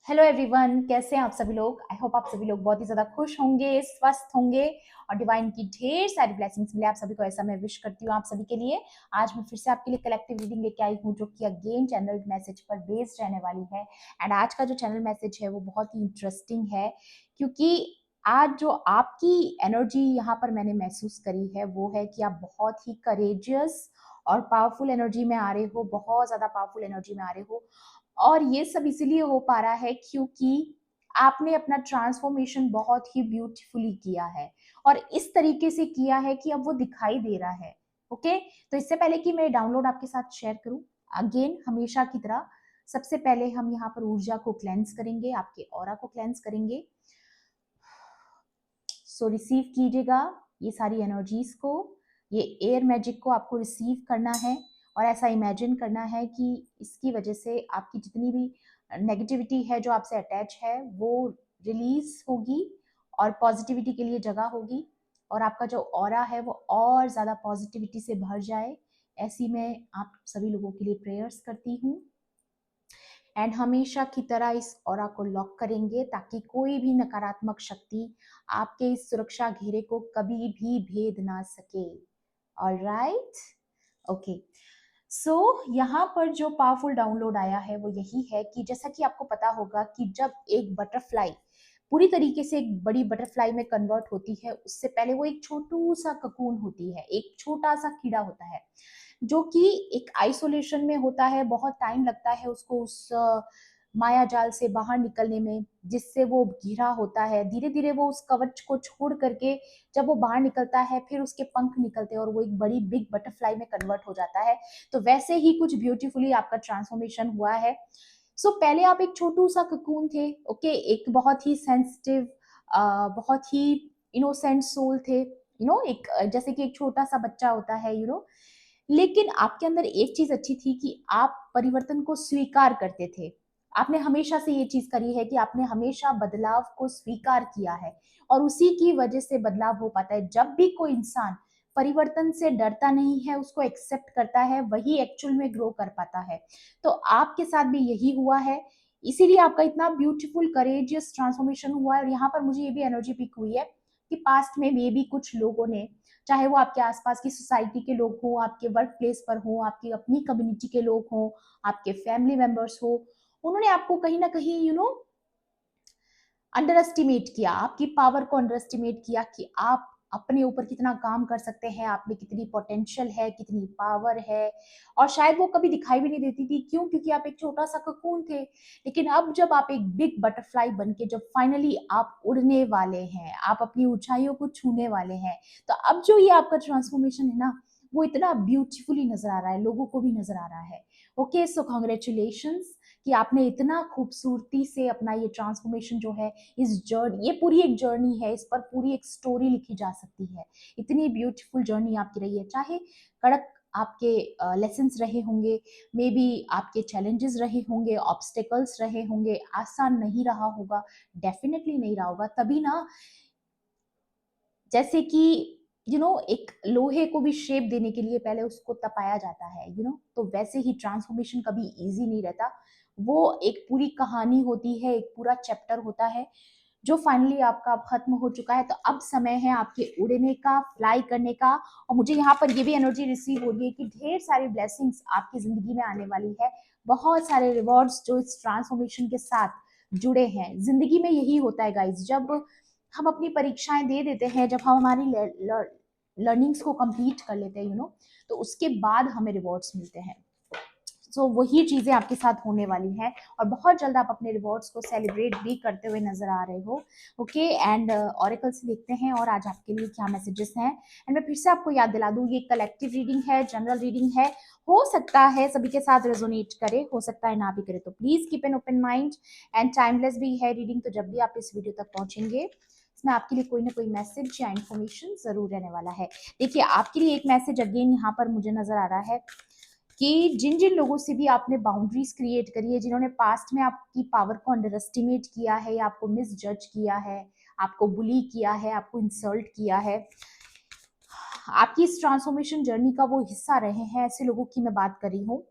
Hello everyone, कैसे हैं आप सभी लोग। आई होप आप सभी लोग बहुत ही ज्यादा खुश होंगे, स्वस्थ होंगे और डिवाइन की ढेर सारी ब्लेसिंग्स मिले आप सभी को, ऐसा मैं विश करती हूँ आप सभी के लिए। आज मैं फिर से आपके लिए कलेक्टिव रीडिंग लेके आई हूँ जो कि अगेन चैनल मैसेज पर बेस्ड रहने वाली है। एंड आज का जो चैनल मैसेज है वो बहुत ही इंटरेस्टिंग है, क्योंकि आज जो आपकी एनर्जी यहाँ पर मैंने महसूस करी है वो है कि आप बहुत ही करेजियस और पावरफुल एनर्जी में आ रहे हो, बहुत ज्यादा पावरफुल एनर्जी में आ रहे हो। और ये सब इसीलिए हो पा रहा है क्योंकि आपने अपना ट्रांसफॉर्मेशन बहुत ही ब्यूटीफुली किया है और इस तरीके से किया है कि अब वो दिखाई दे रहा है। ओके, तो इससे पहले कि मैं डाउनलोड आपके साथ शेयर करूं, अगेन हमेशा की तरह सबसे पहले हम यहाँ पर ऊर्जा को क्लेंस करेंगे, आपके ऑरा को क्लेंस करेंगे। सो रिसीव कीजिएगा ये सारी एनर्जीज को, ये एयर मैजिक को आपको रिसीव करना है और ऐसा इमेजिन करना है कि इसकी वजह से आपकी जितनी भी नेगेटिविटी है जो आपसे अटैच है वो रिलीज होगी और पॉजिटिविटी के लिए जगह होगी और आपका जो ऑरा है वो और ज़्यादा पॉजिटिविटी से भर जाए। ऐसी मैं आप सभी लोगों के लिए प्रेयर्स करती हूँ। एंड हमेशा की तरह इस ऑरा को लॉक करेंगे ताकि कोई भी नकारात्मक शक्ति आपके इस सुरक्षा घेरे को कभी भी भेद ना सके। Alright, okay. सो यहाँ पर जो पावरफुल डाउनलोड आया है वो यही है कि जैसा कि आपको पता होगा कि जब एक बटरफ्लाई पूरी तरीके से एक बड़ी बटरफ्लाई में कन्वर्ट होती है उससे पहले वो एक छोटू सा ककून होती है, एक छोटा सा कीड़ा होता है जो कि एक आइसोलेशन में होता है। बहुत टाइम लगता है उसको उस माया जाल से बाहर निकलने में जिससे वो घिरा होता है। धीरे धीरे वो उस कवच को छोड़ करके जब वो बाहर निकलता है फिर उसके पंख निकलते हैं और वो एक बड़ी बिग बटरफ्लाई में कन्वर्ट हो जाता है। तो वैसे ही कुछ ब्यूटीफुली आपका ट्रांसफॉर्मेशन हुआ है। पहले आप एक छोटू सा ककून थे, ओके, एक बहुत ही सेंसिटिव, बहुत ही इनोसेंट सोल थे, एक जैसे कि एक छोटा सा बच्चा होता है, लेकिन आपके अंदर एक चीज अच्छी थी कि आप परिवर्तन को स्वीकार करते थे। आपने हमेशा से ये चीज करी है कि आपने हमेशा बदलाव को स्वीकार किया है और उसी की वजह से बदलाव हो पाता है। जब भी कोई इंसान परिवर्तन से डरता नहीं है, उसको एक्सेप्ट करता है, वही एक्चुअल में ग्रो कर पाता है। तो आपके साथ भी यही हुआ है, इसीलिए आपका इतना ब्यूटीफुल करेजियस ट्रांसफॉर्मेशन हुआ है। और यहाँ पर मुझे ये भी एनर्जी पिक हुई है कि पास्ट में मे भी कुछ लोगों ने, चाहे वो आपके आसपास की सोसाइटी के लोग हों, आपके वर्क प्लेस पर हों, आपकी अपनी कम्युनिटी के लोग हों, आपके फैमिली मेंबर्स हो, उन्होंने आपको कहीं ना कहीं अंडर एस्टिमेट किया, आपकी पावर को अंडर एस्टिमेट किया कि आप अपने ऊपर कितना काम कर सकते हैं, आप में कितनी पोटेंशियल है, कितनी पावर है। और शायद वो कभी दिखाई भी नहीं देती थी, क्यों? क्योंकि आप एक छोटा सा ककून थे। लेकिन अब जब आप एक बिग बटरफ्लाई बन के जब फाइनली आप उड़ने वाले हैं, आप अपनी ऊंचाइयों को छूने वाले हैं, तो अब जो ये आपका ट्रांसफॉर्मेशन है ना, वो इतना ब्यूटीफुली नजर आ रहा है, लोगों को भी नजर आ रहा है। ओके, सो कॉन्ग्रेचुलेशंस कि आपने इतना खूबसूरती से अपना ये ट्रांसफॉर्मेशन जो है, इस जर्नी, ये पूरी एक जर्नी है, इस पर पूरी एक स्टोरी लिखी जा सकती है। इतनी ब्यूटीफुल जर्नी आपकी रही है। चाहे कड़क आपके लेसन्स रहे होंगे, मे बी आपके चैलेंजेस रहे होंगे, ऑब्स्टेकल्स रहे होंगे, आसान नहीं रहा होगा, डेफिनेटली नहीं रहा होगा। तभी ना, जैसे कि एक लोहे को भी शेप देने के लिए पहले उसको तपाया जाता है, तो वैसे ही ट्रांसफॉर्मेशन कभी इजी नहीं रहता। वो एक पूरी कहानी होती है, एक पूरा चैप्टर होता है जो फाइनली आपका अब खत्म हो चुका है। तो अब समय है आपके उड़ने का, फ्लाई करने का। और मुझे यहाँ पर ये भी एनर्जी रिसीव हो रही है कि ढेर सारी ब्लेसिंग्स आपकी जिंदगी में आने वाली है, बहुत सारे रिवॉर्ड्स जो इस ट्रांसफॉर्मेशन के साथ जुड़े हैं। जिंदगी में यही होता है गाइज, जब हम अपनी परीक्षाएं दे देते हैं, जब हम हमारी लर्निंग्स को कंप्लीट कर लेते हैं, तो उसके बाद हमें रिवॉर्ड्स मिलते हैं। वही चीजें आपके साथ होने वाली हैं और बहुत जल्द आप अपने रिवॉर्ड्स को सेलिब्रेट भी करते हुए नजर आ रहे हो। ओके, एंड ऑरेकल से देखते हैं और आज आपके लिए क्या मैसेजेस हैं। एंड मैं फिर से आपको याद दिला दूं, ये कलेक्टिव रीडिंग है, जनरल रीडिंग है। हो सकता है सभी के साथ रेजोनेट करे, हो सकता है ना भी करे, तो please keep an open mind. And timeless भी है रीडिंग, तो जब भी आप इस वीडियो तक पहुंचेंगे इसमें आपके लिए कोई ना कोई मैसेज या इन्फॉर्मेशन जरूर रहने वाला है। देखिए, आपके लिए एक मैसेज अगेन यहाँ पर मुझे नजर आ रहा है कि जिन जिन लोगों से भी आपने बाउंड्रीज क्रिएट करी है, जिन्होंने पास्ट में आपकी पावर को अंडर एस्टिमेट किया है या आपको मिस जज किया है, आपको बुली किया है, आपको इंसल्ट किया है, आपकी इस ट्रांसफॉर्मेशन जर्नी का वो हिस्सा रहे हैं, ऐसे लोगों की मैं बात कर रही हूँ।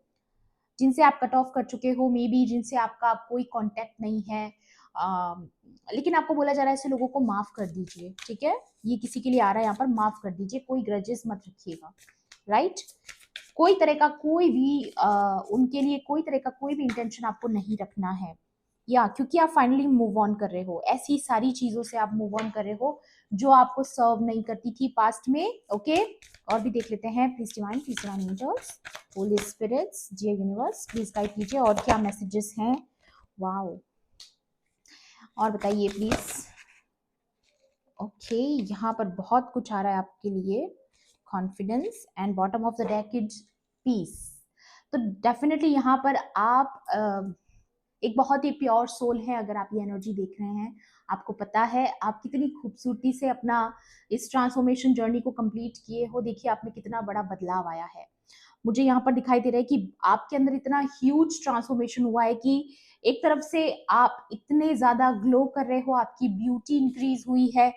जिनसे आप कट ऑफ कर चुके हो, मे बी जिनसे आपका कोई कांटेक्ट नहीं है, अ, लेकिन आपको बोला जा रहा है ऐसे लोगों को माफ कर दीजिए, ठीक है? ये किसी के लिए आ रहा है यहाँ पर, माफ कर दीजिए, कोई ग्रजेस मत रखिएगा, राइट? कोई तरह का कोई भी उनके लिए कोई तरह का कोई भी इंटेंशन आपको नहीं रखना है, या क्योंकि आप फाइनली मूव ऑन कर रहे हो, ऐसी सारी चीजों से आप मूव ऑन कर रहे हो जो आपको सर्व नहीं करती थी पास्ट में, ओके? और भी देख लेते हैं, please divine angels, holy spirits, dear universe, please guide कीजिए और क्या मैसेजेस हैं। वाओ, और बताइए प्लीज। ओके, यहाँ पर बहुत कुछ आ रहा है आपके लिए, confidence and bottom of the deck is peace. तो डेफिनेटली यहाँ पर आप एक बहुत ही प्योर सोल है, अगर आप ये एनर्जी देख रहे हैं, आपको पता है आप कितनी खूबसूरती से अपना इस ट्रांसफॉर्मेशन जर्नी को कंप्लीट किए हो। देखिए आप में कितना बड़ा बदलाव आया है, मुझे यहाँ पर दिखाई दे रहा है कि आपके अंदर इतना ह्यूज ट्रांसफॉर्मेशन हुआ है कि एक तरफ से आप इतने ज्यादा ग्लो कर रहे हो, आपकी ब्यूटी इंक्रीज हुई है,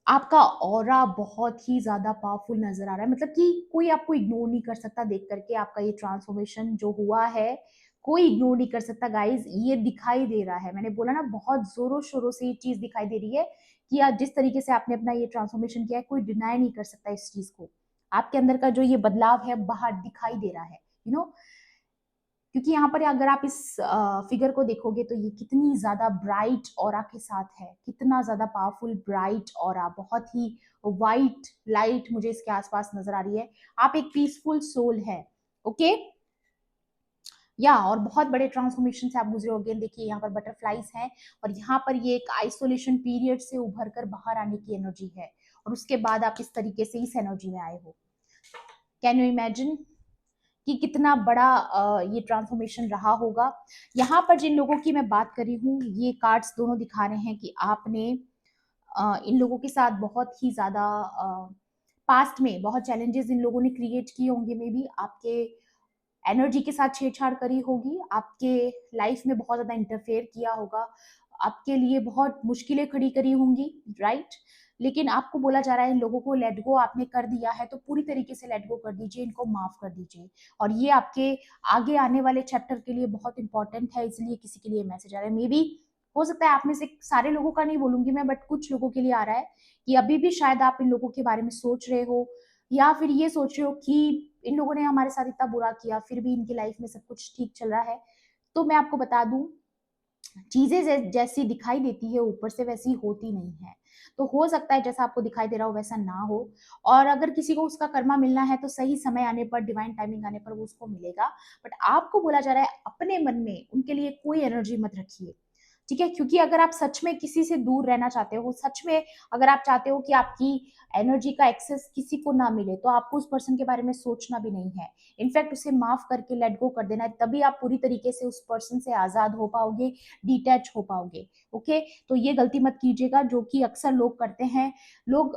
आपका ऑरा बहुत ही ज्यादा पावरफुल नजर आ रहा है, मतलब कि कोई आपको इग्नोर नहीं कर सकता देख करके आपका ये ट्रांसफॉर्मेशन जो हुआ है, कोई इग्नोर नहीं कर सकता गाइज, ये दिखाई दे रहा है, मैंने बोला ना बहुत जोरों शोरों से ये चीज दिखाई दे रही है कि आज जिस तरीके से आपने अपना ये ट्रांसफॉर्मेशन किया है, कोई डिनाई नहीं कर सकता इस चीज को, आपके अंदर का जो ये बदलाव है बाहर दिखाई दे रहा है, यू नो। क्योंकि यहाँ पर अगर आप इस फिगर को देखोगे तो ये कितनी ज्यादा ब्राइट ऑरा के साथ है, कितना ज्यादा पावरफुल ब्राइट ऑरा, बहुत ही वाइट लाइट मुझे इसके आसपास नजर आ रही है, आप एक पीसफुल सोल है, ओके? या और बहुत बड़े ट्रांसफॉर्मेशन से आप गुजरे होंगे, देखिए यहाँ पर बटरफ्लाईज हैं और यहाँ पर ये एक आइसोलेशन पीरियड से उभर कर बाहर आने की एनर्जी है, और उसके बाद आप इस तरीके से इस एनर्जी में आए हो। कैन यू इमेजिन कि कितना बड़ा ये ट्रांसफॉर्मेशन रहा होगा। यहाँ पर जिन लोगों की मैं बात कर रही हूँ, ये कार्ड्स दोनों दिखा रहे हैं कि आपने इन लोगों के साथ बहुत ही ज्यादा पास्ट में बहुत चैलेंजेस इन लोगों ने क्रिएट किए होंगे, मे बी आपके एनर्जी के साथ छेड़छाड़ करी होगी, आपके लाइफ में बहुत ज्यादा इंटरफेयर किया होगा, आपके लिए बहुत मुश्किलें खड़ी करी होंगी, राइट? लेकिन आपको बोला जा रहा है इन लोगों को लेट गो आपने कर दिया है, तो पूरी तरीके से लेट गो कर दीजिए, इनको माफ कर दीजिए, और ये आपके आगे आने वाले चैप्टर के लिए बहुत इंपॉर्टेंट है, इसलिए किसी के लिए मैसेज आ रहा है, मे बी हो सकता है आप में से सारे लोगों का नहीं बोलूंगी मैं, बट कुछ लोगों के लिए आ रहा है कि अभी भी शायद आप इन लोगों के बारे में सोच रहे हो, या फिर ये सोच रहे हो कि इन लोगों ने हमारे साथ इतना बुरा किया फिर भी इनकी लाइफ में सब कुछ ठीक चल रहा है। तो मैं आपको बता दूं, चीजें जैसी दिखाई देती है ऊपर से वैसी होती नहीं है, तो हो सकता है जैसा आपको दिखाई दे रहा हो वैसा ना हो, और अगर किसी को उसका कर्मा मिलना है तो सही समय आने पर, डिवाइन टाइमिंग आने पर वो उसको मिलेगा। बट आपको बोला जा रहा है अपने मन में उनके लिए कोई एनर्जी मत रखिए, ठीक है? क्योंकि अगर आप सच में किसी से दूर रहना चाहते हो, सच में अगर आप चाहते हो कि आपकी एनर्जी का एक्सेस किसी को ना मिले, तो आपको उस पर्सन के बारे में सोचना भी नहीं है, इनफैक्ट उसे माफ करके लेट गो कर देना है, तभी आप पूरी तरीके से उस पर्सन से आजाद हो पाओगे, डिटैच हो पाओगे, ओके? तो ये गलती मत कीजिएगा जो कि अक्सर लोग करते हैं, लोग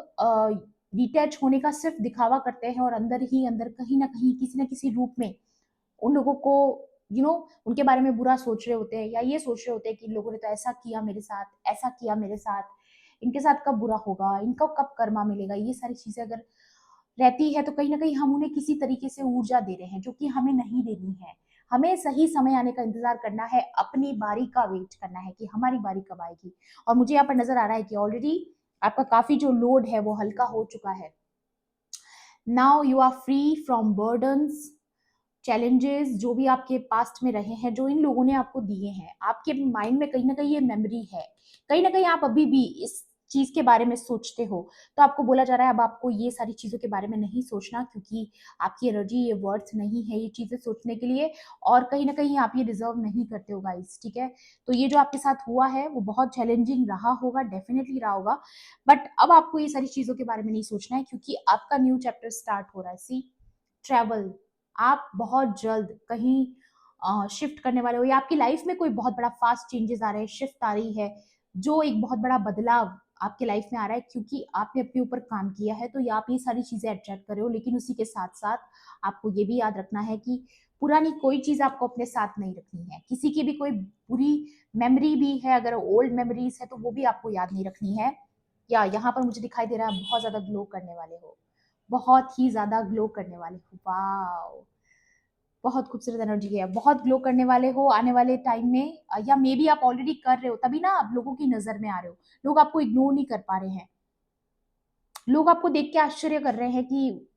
डिटैच होने का सिर्फ दिखावा करते हैं और अंदर ही अंदर कहीं ना कहीं किसी न किसी रूप में उन लोगों को उनके बारे में बुरा सोच रहे होते हैं, या ये सोच रहे होते हैं कि इन लोगों ने तो ऐसा किया मेरे साथ, ऐसा किया मेरे साथ, इनके साथ कब बुरा होगा, इनको कब कर्मा मिलेगा, ये सारी चीजें अगर रहती है तो कहीं ना कहीं हम उन्हें किसी तरीके से ऊर्जा दे रहे हैं जो कि हमें नहीं देनी है। हमें सही समय आने का इंतजार करना है, अपनी बारी का वेट करना है कि हमारी बारी कब आएगी। और मुझे यहाँ पर नजर आ रहा है कि ऑलरेडी आपका काफी जो लोड है वो हल्का हो चुका है। Now you are free from burdens, challenges जो भी आपके पास्ट में रहे हैं, जो इन लोगों ने आपको दिए हैं, आपके माइंड में कहीं ना कहीं ये मेमोरी है, कहीं ना कहीं आप अभी भी इस चीज के बारे में सोचते हो, तो आपको बोला जा रहा है अब आपको ये सारी चीजों के बारे में नहीं सोचना, क्योंकि आपकी एनर्जी ये वर्थ नहीं है ये चीजें सोचने के लिए, और कहीं ना कहीं आप ये डिजर्व नहीं करते हो गाइस, ठीक है? तो ये जो आपके साथ हुआ है वो बहुत चैलेंजिंग रहा होगा, डेफिनेटली रहा होगा, बट अब आपको ये सारी चीजों के बारे में नहीं सोचना है, क्योंकि आपका न्यू चैप्टर स्टार्ट हो रहा है। सी, ट्रैवल, आप बहुत जल्द कहीं शिफ्ट करने वाले हो, या आपकी लाइफ में कोई बहुत बड़ा फास्ट चेंजेस आ रहे हैं, शिफ्ट आ रही है, जो एक बहुत बड़ा बदलाव आपके लाइफ में आ रहा है, क्योंकि आपने अपने ऊपर काम किया है, तो ये आप ये सारी चीजें अट्रैक्ट कर रहे हो, लेकिन उसी के साथ साथ आपको ये भी याद रखना है कि पुरानी कोई चीज आपको अपने साथ नहीं रखनी है, किसी की भी कोई बुरी मेमोरी भी है, अगर ओल्ड मेमोरीज है तो वो भी आपको याद नहीं रखनी है। या यहाँ पर मुझे दिखाई दे रहा है बहुत ज्यादा ग्लो करने वाले हो, बहुत ही ज्यादा ग्लो करने वाले हो, वाओ, बहुत खूबसूरत एनर्जी है, बहुत ग्लो करने वाले हो आने वाले टाइम में, या मे बी आप ऑलरेडी कर रहे हो, तभी ना आप लोगों की नजर में आ रहे हो, लोग आपको इग्नोर नहीं कर पा रहे हैं, लोग आपको देख के आश्चर्य कर रहे हैं कि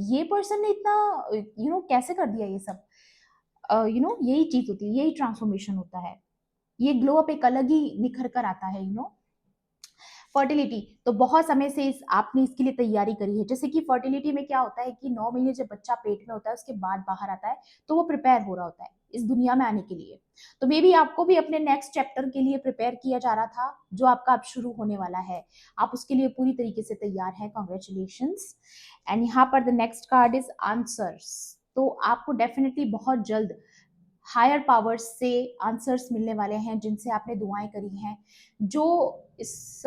ये पर्सन ने इतना कैसे कर दिया ये सब। यही चीज होती है, यही ट्रांसफॉर्मेशन होता है, ये ग्लो अप एक अलग ही निखर कर आता है। फर्टिलिटी तो बहुत समय से आपने इसके लिए तैयारी करी है। जैसे कि फर्टिलिटी में क्या होता है कि 9 महीने जब बच्चा पेट में होता है उसके बाद बाहर आता है, तो वो प्रिपेयर हो रहा होता है इस दुनिया में आने के लिए। तो मे बी आपको भी अपने नेक्स्ट चैप्टर के लिए प्रिपेयर किया जा रहा था, जो आपका अब शुरू होने वाला है, आप उसके लिए पूरी तरीके से तैयार हैं। कॉन्ग्रेचुलेशंस। एंड यहाँ पर the next card is answers. तो आपको डेफिनेटली बहुत जल्द हायर पावर्स से आंसर्स मिलने वाले हैं, जिनसे आपने दुआएं करी हैं, जो इस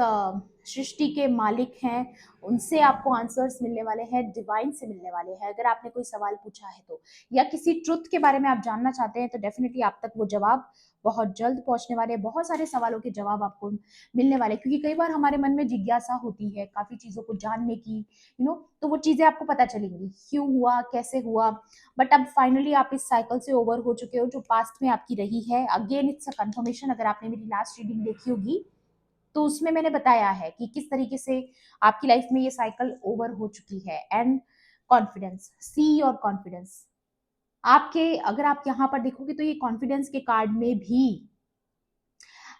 सृष्टि के मालिक हैं, उनसे आपको आंसर्स मिलने वाले हैं, डिवाइन से मिलने वाले हैं। अगर आपने कोई सवाल पूछा है तो, या किसी ट्रुथ के बारे में आप जानना चाहते हैं, तो डेफिनेटली आप तक वो जवाब बहुत जल्द पहुंचने वाले हैं। बहुत सारे सवालों के जवाब आपको मिलने वाले, क्योंकि कई बार हमारे मन में जिज्ञासा होती है काफी चीजों को जानने की, तो वो चीजें आपको पता चलेंगी, क्यों हुआ, कैसे हुआ। बट अब फाइनली आप इस साइकिल से ओवर हो चुके हो, जो पास्ट में आपकी रही है। Again it's a confirmation. अगर आपने मेरी लास्ट रीडिंग देखी होगी, तो उसमें मैंने बताया है कि किस तरीके से आपकी लाइफ में ये साइकिल ओवर हो चुकी है। एंड कॉन्फिडेंस, सी और कॉन्फिडेंस आपके, अगर आप यहाँ पर देखोगे तो ये कॉन्फिडेंस के कार्ड में भी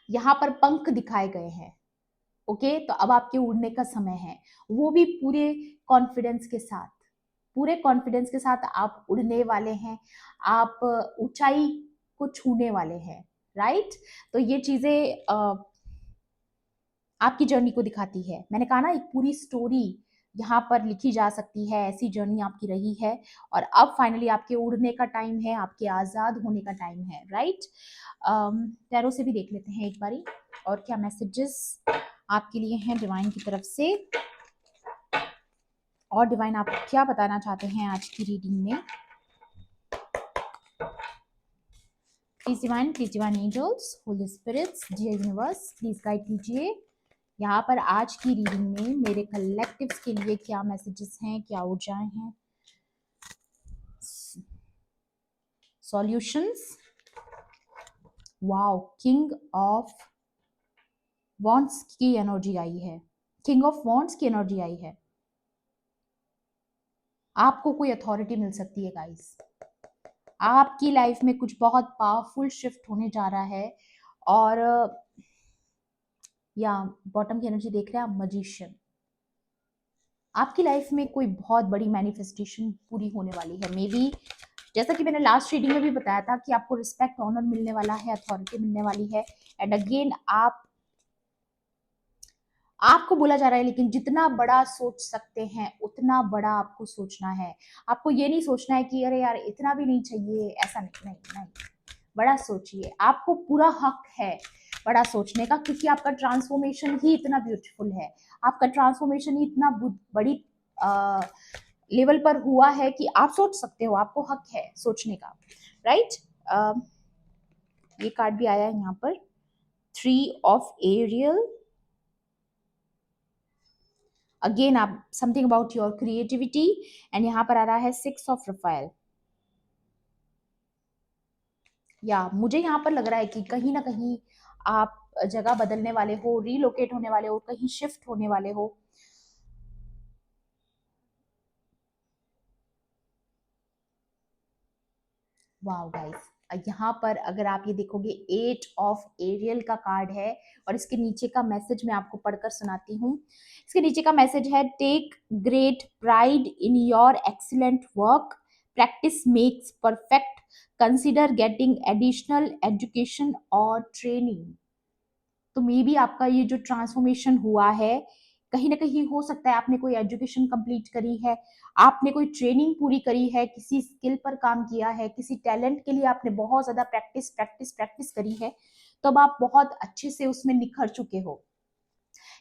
यहाँ पर पंख दिखाए गए हैं। ओके, तो अब आपके उड़ने का समय है, वो भी पूरे कॉन्फिडेंस के साथ। पूरे कॉन्फिडेंस के साथ आप उड़ने वाले हैं, आप ऊंचाई को छूने वाले हैं। राइट। तो ये चीजें आपकी जर्नी को दिखाती है। मैंने कहा ना, एक पूरी स्टोरी यहाँ पर लिखी जा सकती है, ऐसी जर्नी आपकी रही है। और अब फाइनली आपके उड़ने का टाइम है, आपके आजाद होने का टाइम है। राइट। टैरो से भी देख लेते हैं एक बारी, और क्या मैसेजेस आपके लिए हैं डिवाइन की तरफ से, और डिवाइन आप क्या बताना चाहते हैं आज की रीडिंग में। Please divine angels, holy spirits, dear universe, please guide कीजिए यहाँ पर आज की रीडिंग में मेरे कलेक्टिव्स के लिए क्या मैसेजेस हैं, क्या ऊर्जाएं हैं। Solutions. Wow, king of wands की एनर्जी आई है, किंग ऑफ वॉन्ड्स की एनर्जी आई है। आपको कोई अथॉरिटी मिल सकती है गाइस, आपकी लाइफ में कुछ बहुत पावरफुल शिफ्ट होने जा रहा है। और या बॉटम की एनर्जी देख रहे हैं आप, मजिशियन। आपकी लाइफ में कोई बहुत बड़ी मैनिफेस्टेशन पूरी होने वाली है। मे बी जैसा कि मैंने लास्ट रीडिंग में भी बताया था कि आपको रिस्पेक्ट, ऑनर मिलने वाला है, अथॉरिटी मिलने वाली है। एंड अगेन आपको बोला जा रहा है, लेकिन जितना बड़ा सोच सकते हैं उतना बड़ा आपको सोचना है। आपको ये नहीं सोचना है कि अरे यार इतना भी नहीं चाहिए, ऐसा नहीं नहीं नहीं, बड़ा सोचिए। आपको पूरा हक है बड़ा सोचने का, क्योंकि आपका ट्रांसफॉर्मेशन ही इतना ब्यूटीफुल है, आपका ट्रांसफॉर्मेशन ही इतना बड़ी लेवल पर हुआ है कि आप सोच सकते हो, आपको हक है सोचने का। राइट। ये कार्ड भी आया है यहाँ पर, 3 ऑफ एरियल। अगेन आप something about your creativity. And यहाँ पर आ रहा है 6 ऑफ रफाइल। या मुझे यहाँ पर लग रहा है कि कहीं ना कहीं आप जगह बदलने वाले हो, रीलोकेट होने वाले हो, कहीं शिफ्ट होने वाले हो। वाओ गाइस, यहाँ पर अगर आप ये देखोगे 8 ऑफ एरियल का कार्ड है, और इसके नीचे का मैसेज मैं आपको पढ़कर सुनाती हूँ। इसके नीचे का मैसेज है, take great pride in your excellent work, practice makes perfect, consider getting additional education और ट्रेनिंग। तो मे बी आपका ये जो ट्रांसफॉर्मेशन हुआ है, कहीं ना कहीं हो सकता है आपने कोई एजुकेशन कंप्लीट करी है, आपने कोई ट्रेनिंग पूरी करी है, किसी स्किल पर काम किया है, किसी टैलेंट के लिए आपने बहुत ज्यादा प्रैक्टिस प्रैक्टिस प्रैक्टिस करी है, तो अब आप बहुत अच्छे से उसमें निखर चुके हो।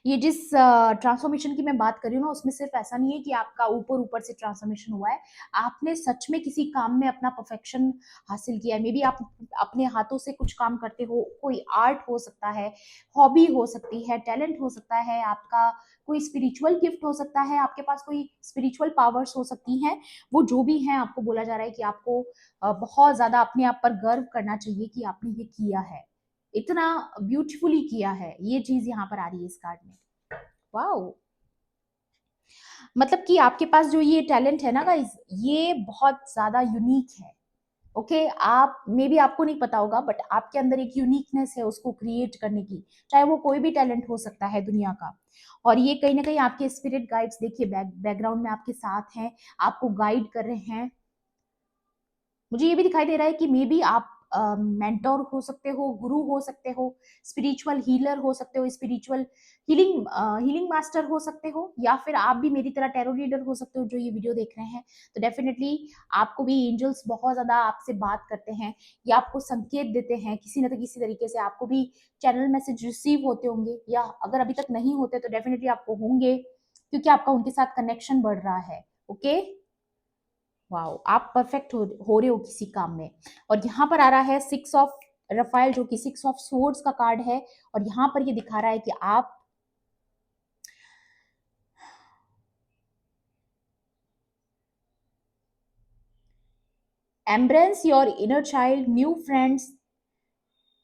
ये जिस ट्रांसफॉर्मेशन की मैं बात कर रही हूँ ना, उसमें सिर्फ ऐसा नहीं है कि आपका ऊपर ऊपर से ट्रांसफॉर्मेशन हुआ है, आपने सच में किसी काम में अपना परफेक्शन हासिल किया है। मे बी आप अपने हाथों से कुछ काम करते हो, कोई आर्ट हो सकता है, हॉबी हो सकती है, टैलेंट हो सकता है, आपका कोई स्पिरिचुअल गिफ्ट हो सकता है, आपके पास कोई स्पिरिचुअल पावर्स हो सकती हैं। वो जो भी हैं, आपको बोला जा रहा है कि आपको बहुत ज्यादा अपने आप पर गर्व करना चाहिए कि आपने ये किया है, इतना ब्यूटीफुली किया है। ये चीज यहाँ पर आ रही है इस कार्ड में। वाओ, मतलब कि आपके पास जो ये टैलेंट है ना गाइस, ये बहुत ज्यादा यूनिक है। ओके, आप मे बी आपको नहीं पता होगा, बट आपके अंदर एक यूनिकनेस है उसको क्रिएट करने की, चाहे वो कोई भी टैलेंट हो सकता है दुनिया का। और ये कहीं ना कहीं आपके स्पिरिट गाइड्स देखिए बैकग्राउंड में आपके साथ हैं, आपको गाइड कर रहे हैं। मुझे ये भी दिखाई दे रहा है कि मे बी आप मेंटोर हो सकते हो, गुरु हो सकते हो, स्पिरिचुअल हीलर हो सकते हो, स्पिरिचुअल हीलिंग मास्टर हो सकते हो, या फिर आप भी मेरी तरह टैरो रीडर हो सकते हो जो ये वीडियो देख रहे हैं। तो डेफिनेटली आपको भी एंजल्स बहुत ज्यादा आपसे बात करते हैं, या आपको संकेत देते हैं किसी न किसी तरीके से। आपको भी चैनल मैसेज रिसीव होते होंगे, या अगर अभी तक नहीं होते तो डेफिनेटली आपको होंगे, क्योंकि आपका उनके साथ कनेक्शन बढ़ रहा है। ओके, वाओ, आप परफेक्ट हो रहे हो किसी काम में। और यहाँ पर आ रहा है 6 ऑफ रफाइल, जो कि 6 ऑफ सोर्ड्स का कार्ड है। और यहाँ पर ये दिखा रहा है कि आप embrace your inner child, new friends,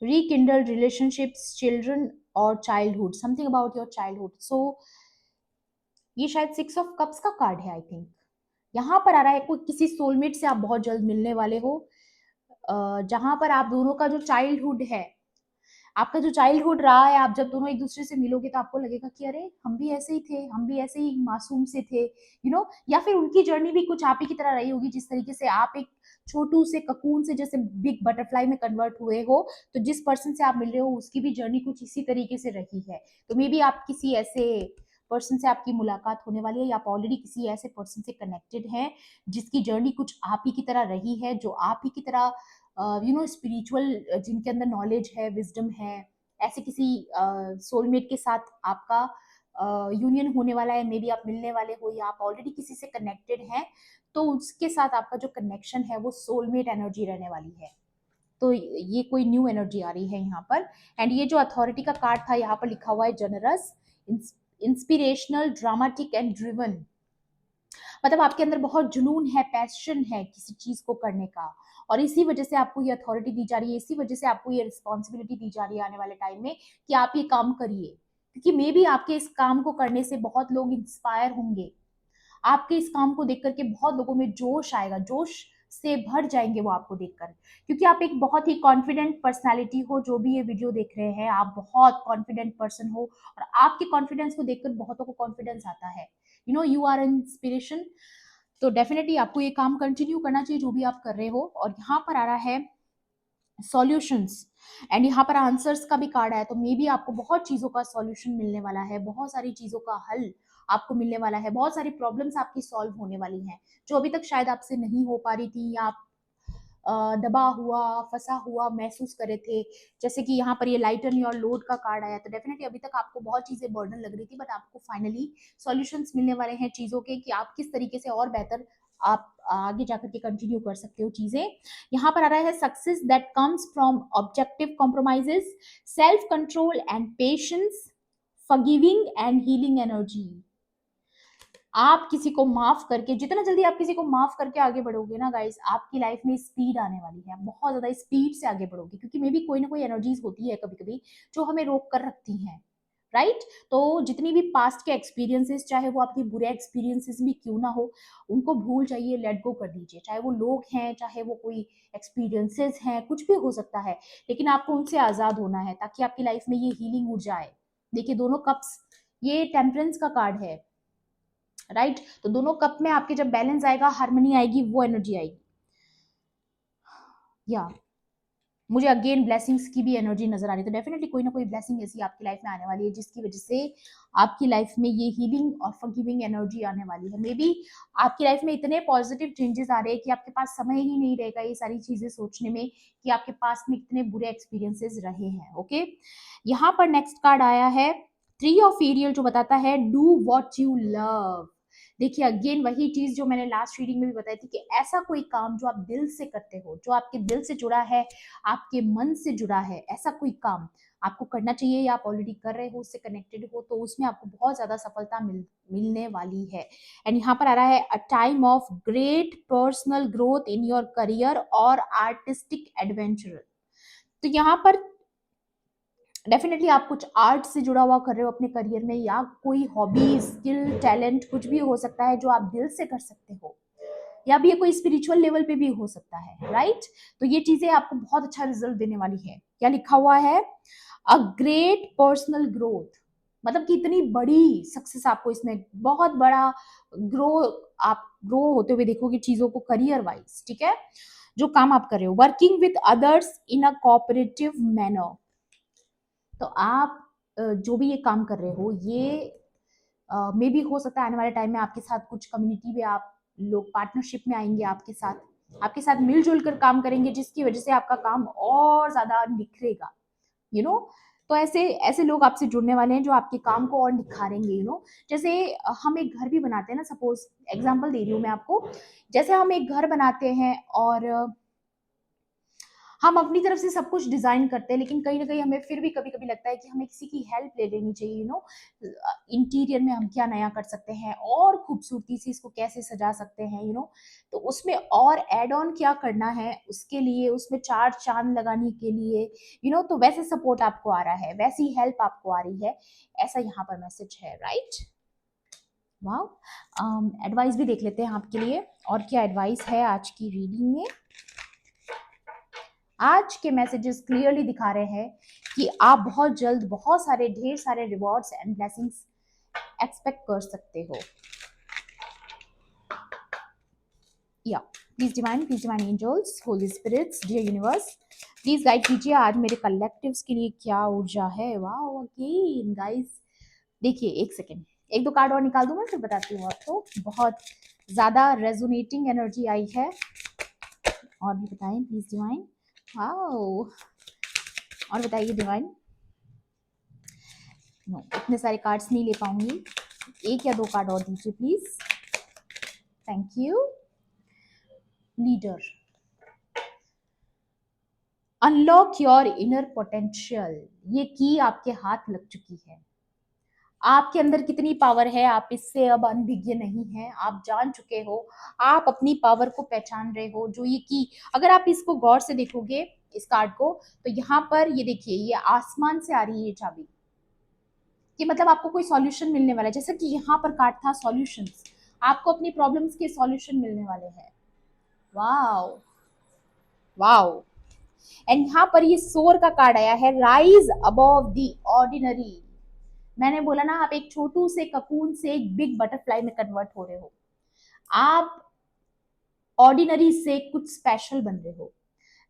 rekindle relationships, children or childhood, something about your childhood. So ये शायद 6 ऑफ कप्स का कार्ड है आई थिंक। यहाँ पर आ रहा है कोई किसी सोलमेट से आप बहुत जल्द मिलने वाले हो, जहां पर आप दोनों का जो चाइल्डहुड है, आपका जो चाइल्डहुड रहा है, आप जब दोनों एक दूसरे से मिलोगे तो आपको लगेगा कि अरे हम भी ऐसे ही थे, हम भी ऐसे ही मासूम से थे, या फिर उनकी जर्नी भी कुछ आप ही की तरह रही होगी, जिस तरीके से आप एक छोटू से ककून से जैसे बिग बटरफ्लाई में कन्वर्ट हुए हो, तो जिस पर्सन से आप मिल रहे हो उसकी भी जर्नी कुछ इसी तरीके से रही है। तो मे बी आप किसी ऐसे पर्सन से आपकी मुलाकात होने वाली है, या आप ऑलरेडी किसी ऐसे पर्सन से कनेक्टेड हैं जिसकी जर्नी कुछ आप ही की तरह रही है, जो आप ही की तरह स्पिरिचुअल, जिनके अंदर नॉलेज है, विजडम है। ऐसे किसी सोलमेट के साथ आपका यूनियन होने वाला है, मे बी आप मिलने वाले हो, या आप ऑलरेडी किसी से कनेक्टेड हैं, तो उसके साथ आपका जो कनेक्शन है वो सोलमेट एनर्जी रहने वाली है। तो ये कोई न्यू एनर्जी आ रही है यहाँ पर। एंड ये जो अथॉरिटी का कार्ड था, यहाँ पर लिखा हुआ है generous, inspirational, dramatic and driven. मतलब आपके अंदर बहुत जुनून है, पैशन है किसी चीज को करने का, और इसी वजह से आपको ये अथॉरिटी दी जा रही है, इसी वजह से आपको ये रिस्पॉन्सिबिलिटी दी जा रही है आने वाले टाइम में कि आप ये काम करिए, क्योंकि मे बी आपके इस काम को करने से बहुत लोग इंस्पायर होंगे। आपके इस काम को देख करके बहुत लोगों में जोश आएगा, जोश से भर जाएंगे वो आपको देखकर, क्योंकि आप एक बहुत ही कॉन्फिडेंट पर्सनालिटी हो। जो भी ये वीडियो देख रहे हैं, आप बहुत कॉन्फिडेंट पर्सन हो, और आपके कॉन्फिडेंस को देखकर बहुतों को कॉन्फिडेंस आता है। You are inspiration. तो डेफिनेटली आपको ये काम कंटिन्यू करना चाहिए जो भी आप कर रहे हो। और यहाँ पर आ रहा है सॉल्यूशंस, एंड यहाँ पर आंसर्स का भी कार्ड आया, तो मे बी आपको बहुत चीजों का सॉल्यूशन मिलने वाला है, बहुत सारी चीजों का हल आपको मिलने वाला है, बहुत सारी प्रॉब्लम्स आपकी सॉल्व होने वाली हैं जो अभी तक शायद आपसे नहीं हो पा रही थी, या आप दबा हुआ, फंसा हुआ महसूस कर रहे थे। जैसे कि यहाँ पर ये लाइटन योर लोड का कार्ड आया, तो डेफिनेटली अभी तक आपको बहुत चीजें बर्डन लग रही थी, बट आपको फाइनली सॉल्यूशंस मिलने वाले हैं चीजों के, कि आप किस तरीके से और बेहतर आप आगे जाकर के कंटिन्यू कर सकते हो चीजें। यहाँ पर आ रहा है success that comes from objective compromises, self control and patience, forgiving and healing energy. आप किसी को माफ करके, जितना जल्दी आप किसी को माफ करके आगे बढ़ोगे ना गाइस, आपकी लाइफ में स्पीड आने वाली है, बहुत ज्यादा स्पीड से आगे बढ़ोगे, क्योंकि मे बी कोई ना कोई एनर्जीज होती है कभी कभी जो हमें रोक कर रखती हैं, राइट। तो जितनी भी पास्ट के एक्सपीरियंसेस, चाहे वो आपके बुरे एक्सपीरियंसेस भी क्यों ना हो, उनको भूल जाइए, लेट गो कर दीजिए, चाहे वो लोग हैं, चाहे वो कोई एक्सपीरियंसेस हैं, कुछ भी हो सकता है, लेकिन आपको उनसे आजाद होना है ताकि आपकी लाइफ में ये हीलिंग ऊर्जा आए। देखिए दोनों कप्स, ये टेम्परेंस का कार्ड है, राइट। तो दोनों कप में आपके जब बैलेंस आएगा, हार्मनी आएगी, वो एनर्जी आएगी। या मुझे अगेन ब्लेसिंग्स की भी एनर्जी नजर आ रही है, तो डेफिनेटली कोई ना कोई ब्लेसिंग ऐसी आपकी लाइफ में आने वाली है जिसकी वजह से आपकी लाइफ में ये हीलिंग और फॉरगिविंग एनर्जी आने वाली है। मे बी आपकी लाइफ में इतने पॉजिटिव चेंजेस आ रहे हैं कि आपके पास समय ही नहीं रहेगा ये सारी चीजें सोचने में कि आपके पास में कितने बुरे एक्सपीरियंसेस रहे हैं। ओके, यहाँ पर नेक्स्ट कार्ड आया है 3 ऑफ एरियल जो बताता है डू व्हाट यू लव। देखिए अगेन वही चीज जो मैंने लास्ट रीडिंग में भी बताई थी कि ऐसा कोई काम जो आप दिल से करते हो, जो आपके दिल से जुड़ा है, आपके मन से जुड़ा है, ऐसा कोई काम आपको करना चाहिए या आप ऑलरेडी कर रहे हो, उससे कनेक्टेड हो, तो उसमें आपको बहुत ज्यादा सफलता मिलने वाली है। एंड यहाँ पर आ रहा है a time of great personal growth in your career और आर्टिस्टिक एडवेंचर। तो यहाँ पर डेफिनेटली आप कुछ आर्ट से जुड़ा हुआ कर रहे हो अपने करियर में, या कोई हॉबी, स्किल, टैलेंट कुछ भी हो सकता है जो आप दिल से कर सकते हो, या भी ये कोई स्पिरिचुअल लेवल पे भी हो सकता है, राइट। तो ये चीजें आपको बहुत अच्छा रिजल्ट देने वाली है। क्या लिखा हुआ है? अ ग्रेट पर्सनल ग्रोथ, मतलब कि इतनी बड़ी सक्सेस आपको इसमें, बहुत बड़ा ग्रो, आप ग्रो होते हुए देखोगे चीजों को करियर वाइज, ठीक है, जो काम आप कर रहे हो। Working with others in a cooperative manner, तो आप जो भी ये काम कर रहे हो, ये मे भी हो सकता है आने वाले टाइम में आपके साथ कुछ कम्युनिटी में आप लोग पार्टनरशिप में आएंगे, आपके साथ मिलजुल कर काम करेंगे, जिसकी वजह से आपका काम और ज्यादा निखरेगा, यू नो। तो ऐसे ऐसे लोग आपसे जुड़ने वाले हैं जो आपके काम को और निखारेंगे, जैसे हम एक घर भी बनाते हैं ना, सपोज एग्जांपल दे रही हूँ मैं आपको। जैसे हम एक घर बनाते हैं और हम अपनी तरफ से सब कुछ डिजाइन करते हैं, लेकिन कहीं ना कहीं हमें फिर भी कभी कभी लगता है कि हमें किसी की हेल्प ले लेनी चाहिए, इंटीरियर में हम क्या नया कर सकते हैं और खूबसूरती से इसको कैसे सजा सकते हैं, तो उसमें और एड ऑन क्या करना है, उसके लिए उसमें चार चांद लगाने के लिए, तो वैसे सपोर्ट आपको आ रहा है, वैसी हेल्प आपको आ रही है, ऐसा यहाँ पर मैसेज है, राइट। वाह, एडवाइस भी देख लेते हैं आपके लिए, और क्या एडवाइस है आज की रीडिंग में। आज के मैसेजेस क्लियरली दिखा रहे हैं कि आप बहुत जल्द बहुत सारे ढेर सारे रिवॉर्ड्स एंड ब्लेसिंग्स एक्सपेक्ट कर सकते हो। या please divine angels, holy spirits, dear universe, please guide कीजिए आज मेरे कलेक्टिव्स के लिए क्या ऊर्जा है। वाओ अगेन गाइस, देखिए एक सेकेंड, एक दो कार्ड और निकाल दूं मैं, फिर बताती हूँ आपको। बहुत ज्यादा रेजोनेटिंग एनर्जी आई है, और भी बताएं प्लीज डिवाइन। वाओ, और बताइए डिवाइन। नो, इतने सारे कार्ड्स नहीं ले पाऊंगी, एक या दो कार्ड और दीजिए please, thank you. Leader, unlock your inner potential, ये की आपके हाथ लग चुकी है। आपके अंदर कितनी पावर है, आप इससे अब अनभिज्ञ नहीं है, आप जान चुके हो, आप अपनी पावर को पहचान रहे हो। जो ये की, अगर आप इसको गौर से देखोगे इस कार्ड को, तो यहाँ पर ये देखिए, ये आसमान से आ रही है ये चाबी, कि मतलब आपको कोई सॉल्यूशन मिलने वाला है, जैसा कि यहाँ पर कार्ड था सॉल्यूशंस, आपको अपनी प्रॉब्लम्स के सॉल्यूशन मिलने वाले हैं। वाओ वाओ, एंड यहाँ पर ये सोर का कार्ड आया है, राइज अबव द ऑर्डिनरी। मैंने बोला ना, आप एक छोटू से ककून से एक बिग बटरफ्लाई में कन्वर्ट हो रहे हो, आप ऑर्डिनरी से कुछ स्पेशल बन रहे हो।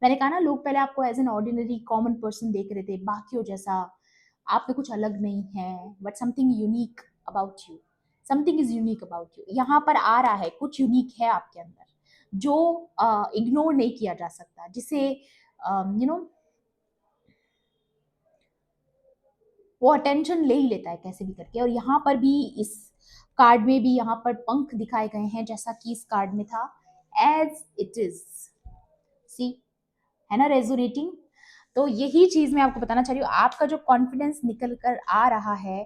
मैंने कहा ना, लोग पहले आपको as an ordinary common person देख रहे थे, बाकियों जैसा, आप में कुछ अलग नहीं है, but something unique about you, something is unique about you. यहाँ पर आ रहा है कुछ यूनिक है आपके अंदर, जो इग्नोर नहीं किया जा सकता, जिसे वो अटेंशन ले ही लेता है कैसे भी करके। और यहाँ पर भी इस कार्ड में भी यहाँ पर पंख दिखाए गए हैं, जैसा कि इस कार्ड में था, एज इट इज, सी, है ना रेजोनेटिंग। तो यही चीज मैं आपको बताना चाह रही हूँ, आपका जो कॉन्फिडेंस निकल कर आ रहा है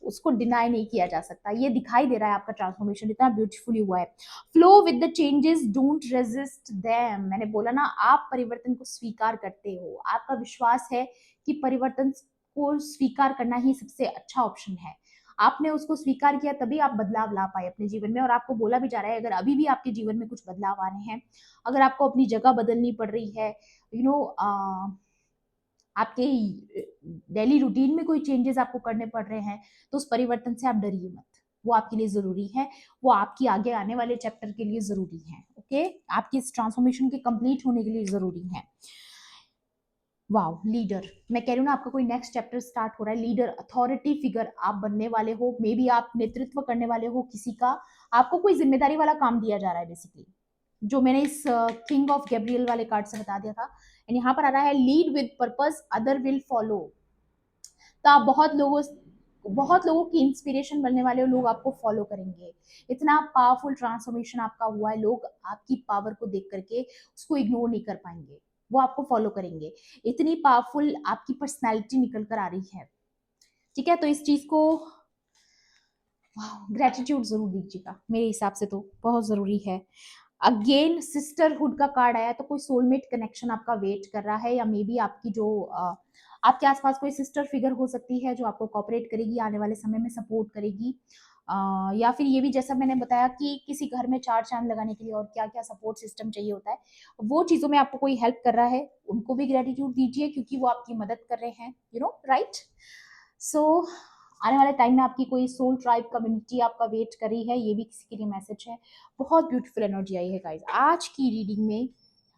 उसको डिनाई नहीं किया जा सकता, ये दिखाई दे रहा है, आपका ट्रांसफॉर्मेशन इतना ब्यूटीफुली हुआ है। Flow with the changes, don't resist them. मैंने बोला ना, आप परिवर्तन को स्वीकार करते हो, आपका विश्वास है कि परिवर्तन को स्वीकार करना ही सबसे अच्छा ऑप्शन है। आपने उसको स्वीकार किया तभी आप बदलाव ला पाए अपने जीवन में, और आपको बोला भी जा रहा है, अगर अभी भी आपके जीवन में कुछ बदलाव आने हैं, अगर आपको अपनी जगह बदलनी पड़ रही है, यू नो आपके डेली रूटीन में कोई चेंजेस आपको करने पड़ रहे हैं, तो उस परिवर्तन से आप डरिए मत, वो आपके लिए जरूरी है, वो आपकी आगे आने वाले चैप्टर के लिए जरूरी है, ओके, आपकी इस ट्रांसफॉर्मेशन के कंप्लीट होने के लिए जरूरी है। वाओ, लीडर, मैं कह रही हूँ ना, आपका कोई नेक्स्ट चैप्टर स्टार्ट हो रहा है, लीडर, अथॉरिटी फिगर आप बनने वाले हो, मे बी आप नेतृत्व करने वाले हो किसी का, आपको कोई जिम्मेदारी वाला काम दिया जा रहा है बेसिकली, जो मैंने इस किंग ऑफ गैब्रियल वाले कार्ड से बता दिया था। एंड यहाँ पर आ रहा है lead with purpose, other will follow. तो आप बहुत लोगों बहुत लोगों की इंस्पिरेशन बनने वाले लोग आपको फॉलो करेंगे। इतना पावरफुल ट्रांसफॉर्मेशन आपका हुआ है, लोग आपकी पावर को देख करके उसको इग्नोर नहीं कर पाएंगे, वो आपको फॉलो करेंगे। इतनी पावरफुल आपकी पर्सनैलिटी निकल कर आ रही है, ठीक है। तो इस चीज को ग्रेटिट्यूड जरूर दीजिएगा, मेरे हिसाब से तो बहुत जरूरी है। अगेन सिस्टरहुड का कार्ड आया, तो कोई सोलमेट कनेक्शन आपका वेट कर रहा है, या मे बी आपकी जो आपके आसपास कोई सिस्टर फिगर हो सकती है जो आपको कॉपरेट करेगी, आने वाले समय में सपोर्ट करेगी। या फिर ये भी जैसा मैंने बताया कि किसी घर में चार चांद लगाने के लिए और क्या क्या सपोर्ट सिस्टम चाहिए होता है, वो चीज़ों में आपको कोई हेल्प कर रहा है, उनको भी ग्रेटिट्यूड दीजिए क्योंकि वो आपकी मदद कर रहे हैं, यू नो, राइट। सो आने वाले टाइम में आपकी कोई सोल ट्राइब कम्युनिटी आपका वेट कर रही है, ये भी किसी के लिए मैसेज है। बहुत ब्यूटीफुल एनर्जी आई है गाइज आज की रीडिंग में।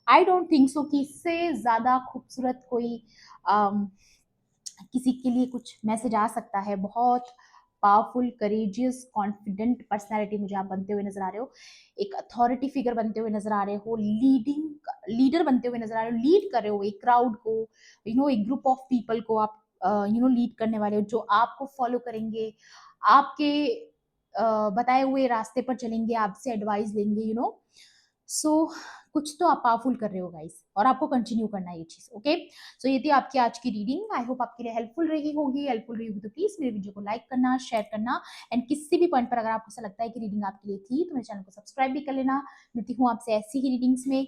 आई डोंट थिंक सो कि इससे ज़्यादा खूबसूरत कोई किसी के लिए कुछ मैसेज आ सकता है। बहुत पावरफुल, करेजियस, कॉन्फिडेंट पर्सनैलिटी मुझे आप बनते हुए नजर आ रहे हो, एक अथॉरिटी फिगर बनते हुए नजर आ रहे हो, लीडर बनते हुए नजर आ रहे हो, लीड कर रहे हो एक क्राउड को, यू नो, एक ग्रुप ऑफ पीपल को आप यू नो लीड करने वाले हो, जो आपको फॉलो करेंगे, आपके बताए हुए रास्ते पर चलेंगे, आपसे एडवाइस लेंगे, यू नो। सो कुछ तो आप पावरफुल कर रहे हो गाइस, और आपको कंटिन्यू करना है ये चीज, ओके। सो ये थी आपकी आज की रीडिंग। आई होप आपके लिए हेल्पफुल रही होगी। हेल्पफुल रही होगी तो प्लीज मेरे वीडियो को लाइक करना, शेयर करना, एंड किसी भी पॉइंट पर अगर आपको ऐसा लगता है कि रीडिंग आपके लिए थी तो मेरे चैनल को सब्सक्राइब भी कर लेना। मिलती हूँ आपसे ऐसी ही रीडिंग्स में।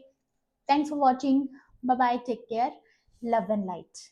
Thanks for watching, bye bye, take care, love and light.